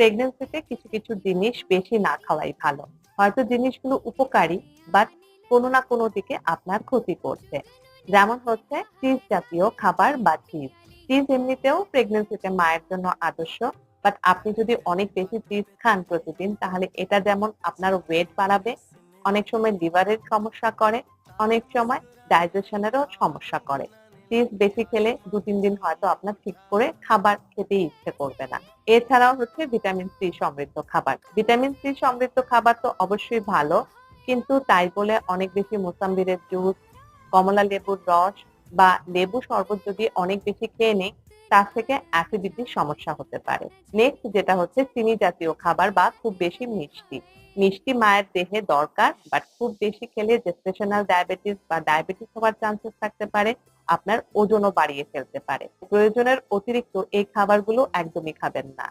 প্রেগন্যান্সিতে কিছু কিছু জিনিস বেশি না খাওয়াই ভালো। হয়তো জিনিসগুলো উপকারী, বাট কোনো না কোনো দিকে আপনার ক্ষতি করছে। যেমন হচ্ছে চিজ জাতীয় খাবার বা চিজ। চিজ এমনিতেও প্রেগন্যান্সিতে মায়ের জন্য আদর্শ। বাট আপনি যদি অনেক বেশি চিজ খান প্রতিদিন, তাহলে এটা যেমন আপনার ওয়েট বাড়াবে, অনেক সময় লিভারের সমস্যা করে, অনেক সময় ডাইজেশনেরও সমস্যা করে। চিজ বেশি খেলে ২-৩ দিন হয়তো আপনার ঠিক করে খাবার খেতেই ইচ্ছে করবে না। এছাড়াও হচ্ছে ভিটামিন সি সমৃদ্ধ খাবার। ভিটামিন সি সমৃদ্ধ খাবার তো অবশ্যই ভালো। কিন্তু তাই বলে অনেক বেশি মোসাম্বির জুস, কমলা লেবুর রস বা লেবু শরবত যদি অনেক বেশি খেয়ে নেই, তার থেকে অ্যাসিডিটির সমস্যা হতে পারে। নেক্সট যেটা হচ্ছে চিনি জাতীয় খাবার বা খুব বেশি মিষ্টি। মিষ্টি মায়ের দেহে দরকার, বাট খুব বেশি খেলে জেস্টেশনাল ডায়াবেটিস বা ডায়াবেটিস হওয়ার চান্সেস থাকতে পারে। আপনার ওজনও বাড়িয়ে ফেলতে পারে। প্রয়োজনের অতিরিক্ত এই খাবারগুলো একদমই খাবেন না।